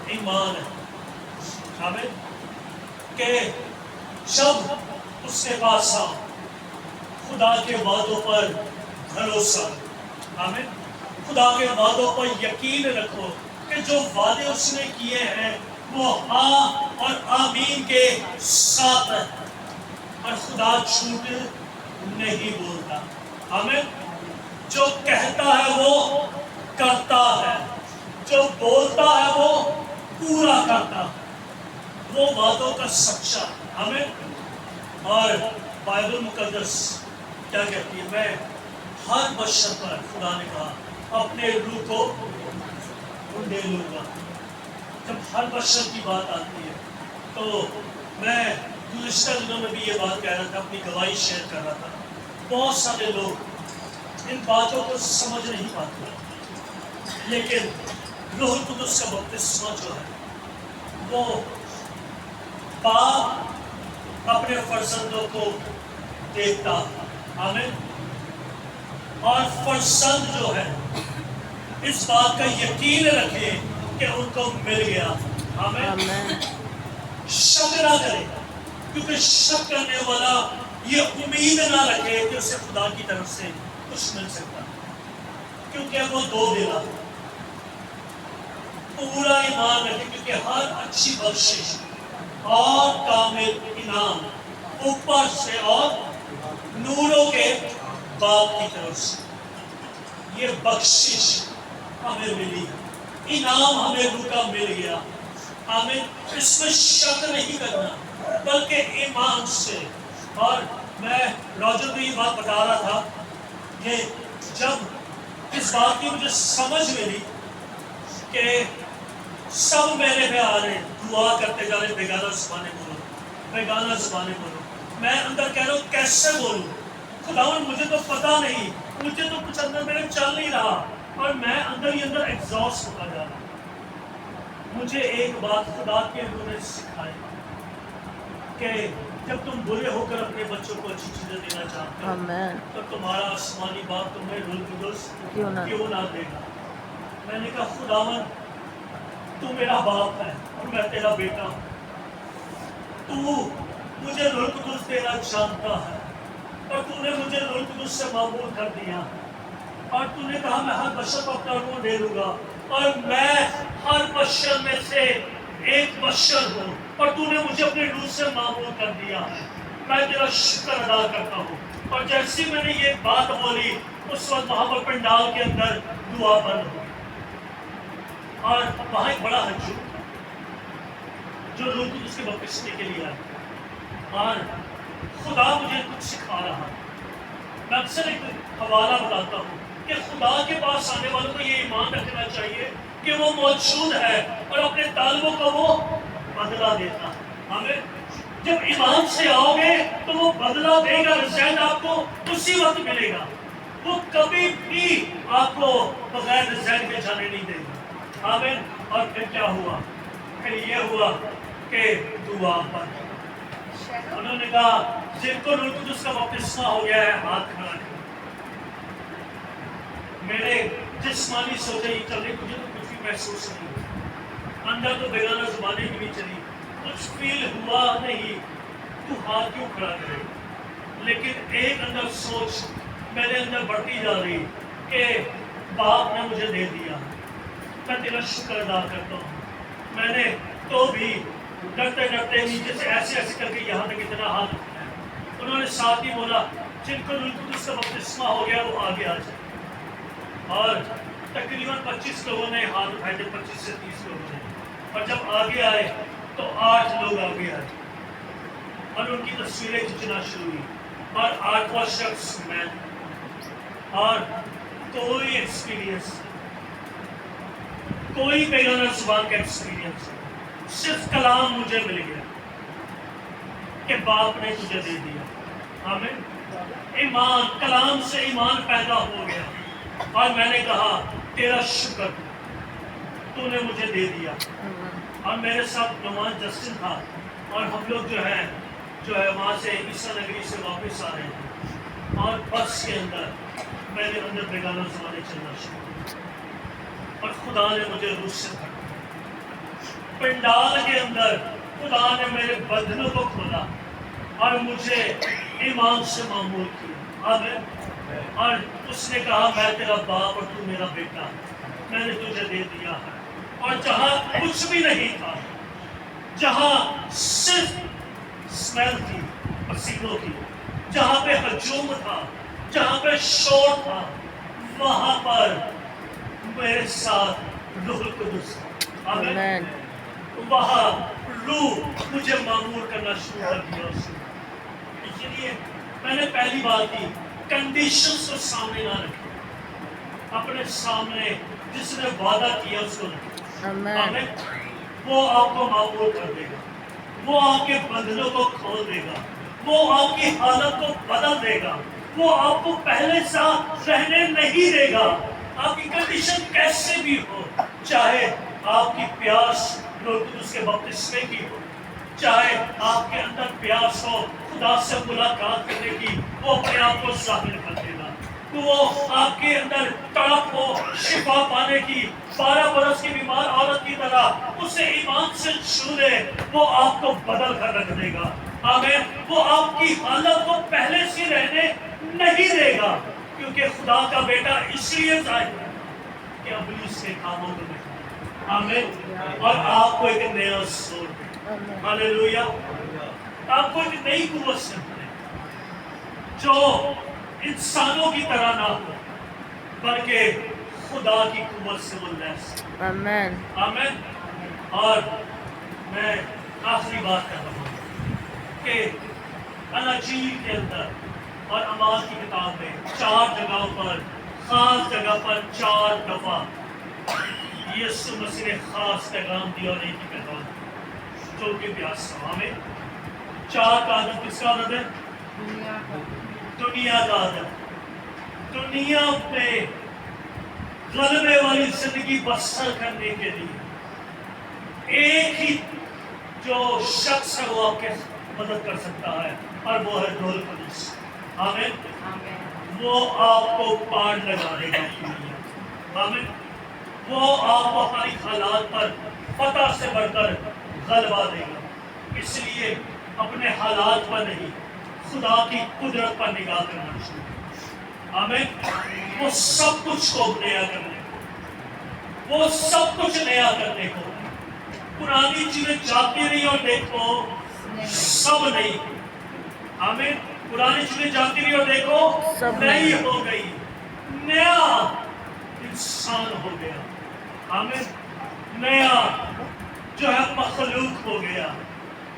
ایمان ہے۔ آمین۔ کہ جب اس کے پاس آؤ خدا کے وعدوں پر بھروسہ، آمین، خدا کے وعدوں پر یقین رکھو کہ جو وعدے اس نے کیے ہیں وہ ہاں اور آمین کے ساتھ ہے، اور خدا جھوٹ نہیں بولتا۔ آمین۔ جو کہتا ہے وہ کرتا ہے، جو بولتا ہے وہ پورا کرتا ہے، وہ وعدوں کا سچا۔ آمین۔ اور بائبل مقدس کیا کہتی ہے؟ میں ہر بشر پر، خدا نے کہا، اپنے روح کو ڈھونڈے لوں گا۔ جب ہر بشر کی بات آتی ہے تو میں گزشتہ دنوں میں بھی یہ بات کہہ رہا تھا، اپنی گواہی شیئر کر رہا تھا، بہت سارے لوگ ان باتوں کو سمجھ نہیں پاتے، لیکن روح القدس کا بپتسمہ جو ہے وہ باپ اپنے فرزندوں کو دیکھتا، آمین، اور فرزند جو ہے اس بات کا یقین رکھے کہ ان کو مل گیا، آمین، شک نہ کرے، کیونکہ شک کرنے والا یہ امید نہ رکھے کہ اسے خدا کی طرف سے کچھ مل سکتا، کیونکہ وہ دو دلا۔ پورا ایمان رکھے، کیونکہ ہر اچھی بخشش اور کامل انعام اوپر سے اور نوروں کے باپ کی طرف سے یہ بخشش ہمیں ملی ہے، انعام ہمیں روح کا مل گیا۔ آمین۔ اس میں شک نہیں کرنا، بلکہ ایمان سے۔ اور میں راجر کو یہ بات بتا رہا تھا کہ جب اس بات کی مجھے سمجھ ملی کہ سب میرے پہ آ رہے ہیں، دعا کرتے جا رہے، بیگانہ زبانیں بولو، بیگانہ زبانیں بولو، میں اندر کہہ رہا ہوں کیسے بولوں؟ خداوند مجھے تو پتا نہیں، مجھے تو کچھ اندر میرے چل نہیں رہا، اور میں اندر ہی اندر ایگزاسٹ ہوتا جا رہا. مجھے ایک بات خدا کے انہوں نے سکھائی کہ جب تم برے ہو کر اپنے بچوں کو اچھی چیزیں دینا چاہتے ہو آمین. تو تمہارا آسمانی باپ تمہیں روح القدس کیوں نہ کیوں نہ دے گا؟ میں نے کہا خداوند تو میرا باپ ہے اور میں تیرا بیٹا ہوں، تو مجھے روح القدس دینا جانتا ہے، اور تو نے مجھے روح القدس سے معمول کر دیا، اور تو نے کہا میں ہر بشر کو اپنا روح دے دوں گا، اور میں ہر بشر میں سے ایک بشر ہوں، اور تو نے مجھے اپنے روح سے معمول کر دیا. میں تیرا شکر ادا کرتا ہوں. اور جیسی میں نے یہ بات بولی اس وقت وہاں پر پنڈال کے اندر دعا بند ہو، اور وہاں ایک بڑا ہجوم تھا جو روح القدس کے بپتسمے کے لیے آئے، اور خدا مجھے کچھ سکھا رہا. میں اکثر ایک حوالہ بتاتا ہوں کہ خدا کے پاس آنے والوں کو یہ ایمان رکھنا چاہیے کہ وہ موجود ہے اور اپنے طالبوں کو وہ بدلہ دیتا ہے. ہمیں جب ایمان سے آؤ گے تو وہ بدلہ دے گا، رزلٹ آپ کو اسی وقت ملے گا. وہ کبھی بھی آپ کو بغیر رزلٹ کے جانے نہیں دے گا. آمین. اور پھر کیا ہوا؟ پھر یہ ہوا کہ دعا بند. انہوں نے کہا جن کو روح القدس کا بپتسمہ ہو گیا ہے ہاتھ کھڑا کرو. میرے جسمانی سوچے یہ چل رہی، مجھے تو کچھ بھی محسوس نہیں ہوا، اندر تو بیگانہ زبانیں بھی نہیں چلی، کچھ فیل ہوا نہیں. تو ہاتھ کیوں کھڑا کرے؟ لیکن ایک اندر سوچ میرے اندر بڑھتی جا رہی کہ باپ نے مجھے دے دیا، میں تیرا شکر ادا کرتا ہوں. میں نے تو بھی ڈرتے ڈرتے نیچے سے ایسے ایسے کر کے یہاں تک اتنا ہاتھ اٹھایا. انہوں نے ساتھ ہی بولا جن کو روح القدس کا بپتسمہ ہو گیا وہ آگے آ جائے. اور تقریباً 25 لوگوں نے ہاتھ اٹھائے تھے، 25 سے 30 لوگوں نے. اور جب آگے آئے تو 8 لوگ آگے آئے اور ان کی تصویریں کھینچنا شروع ہوئی، اور 8واں شخص میں. اور کوئی ایکسپیرینس، کوئی بیگانہ زبان کا ایکسپیرینس، صرف کلام مجھے مل گیا کہ باپ نے تجھے دے دیا. آمین. ایمان، کلام سے ایمان پیدا ہو گیا، اور میں نے کہا تیرا شکر تو نے مجھے دے دیا. اور میرے ساتھ نعمان جسٹن تھا، اور ہم لوگ جو ہے وہاں سے عیسیٰ نگری سے واپس آ رہے تھے، اور بس کے اندر میرے اندر بیگانہ زبانیں چلنا شروع ہوئی، اور خدا نے مجھے روح سے بھر دیا. پنڈال کے اندر خدا نے میرے بدنوں کو کھولا اور مجھے ایمان سے معمول کیا. آمین. اور اس نے کہا میں تیرا باپ اور تو میرا بیٹا، میں نے تجھے دے دیا ہے. اور جہاں کچھ بھی نہیں تھا، جہاں صرف اسمیل تھی پسینوں کی، جہاں پہ ہجوم تھا، جہاں پہ شور تھا، وہاں پر میرے ساتھ روح القدس. آمین. وہاں روح مجھے معمول کرنا شروع کر دیا. اسی لیے میں نے پہلی بات کی کنڈیشنز کو سامنے نہ رکھیں، اپنے سامنے جس نے وعدہ کیا اس کو رکھیں. آمین. وہ آپ کو معمول کر دے گا، وہ آپ کے بندھنوں کو کھول دے گا، وہ آپ کی حالت کو بدل دے گا، وہ آپ کو پہلے سا رہنے نہیں دے گا. آپ کی کنڈیشن کیسے بھی ہو، چاہے آپ کی پیاس روح القدس کے بپتسمے کی ہو، چاہے آپ کے اندر پیاس ہو خدا سے ملاقات کرنے کی، وہ اپنے آپ کو ظاہر کر دے گا. وہ آپ کے اندر تڑپ ہو شفا پانے کی، 12 برس کی بیمار عورت کی طرح اسے ایمان سے چھو لے، وہ آپ کو بدل کر رکھ دے گا. آمین. وہ آپ کی حالت کو پہلے سے رہنے نہیں دے گا، کیونکہ خدا کا بیٹا اس لیے ظاہر ہے کہ ابلیس کے کاموں کو دیکھے. آمین. اور آپ کو ایک نیا سور دے. ہاللیلویا. آپ کو ایک نئی قوت سے بھرے جو انسانوں کی طرح نہ ہو بلکہ خدا کی قوت سے وہ لیس. آمین. آمین. اور میں آخری بات کر رہا ہوں کہ اناجیل کے اندر اور اعمال کی کتاب میں 4 جگہوں پر، خاص جگہ پر 4 دفعہ یسوع مسیح نے خاص پیغام دیا اور ایک ہی پیغام جو کہ بیاس تھا. آمین. 4 کا عدد کس کا عدد ہے؟ دنیا کا عدد. دنیا پہ غلبے والی زندگی بسر کرنے کے لیے ایک ہی جو شخص ہے وہ آپ کے مدد کر سکتا ہے اور وہ ہے روح القدس. آمین. وہ آپ کو پار لگا دے گا. آمین. وہ آپ کو ہماری حالات پر فتح سے بڑھ کر غلبہ دے گا. اس لیے اپنے حالات پر نہیں، خدا کی قدرت پر نگاہ کرنا چاہیے. آمین. وہ سب کچھ کو نیا کرنے کو، وہ سب کچھ نیا کرنے کو. پرانی چیزیں جاتی رہی اور دیکھو سب نہیں. آمین. پرانی چیزیں جاتی رہی اور دیکھو سب نئی ہو گئی، نیا انسان ہو گیا. آمین. نیا جو ہے مخلوق ہو گیا،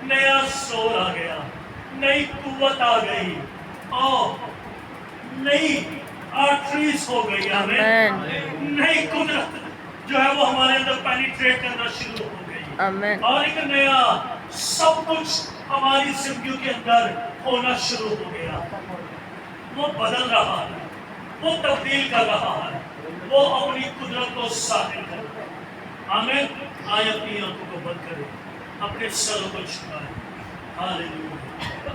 نیا سور آ گیا، نئی قوت آ گئی اور نئی آرٹریز ہو گئی. آمین. نئی قدرت جو ہے وہ ہمارے اندر پینیٹریٹ کرنا شروع ہو گئی. آمین. اور ایک نیا سب کچھ ہماری زندگیوں کے اندر ہونا شروع ہو گیا. وہ بدل رہا ہے، وہ تبدیل کر رہا ہے، وہ اپنی قدرت کو ظاہر کر رہا ہے. آمین. آئے اپنی آنکھوں کو بند کریں، اپنے سروں کو جھکائیں. ہاللیلویا.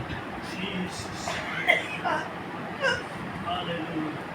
جیسس. ہاللیلویا.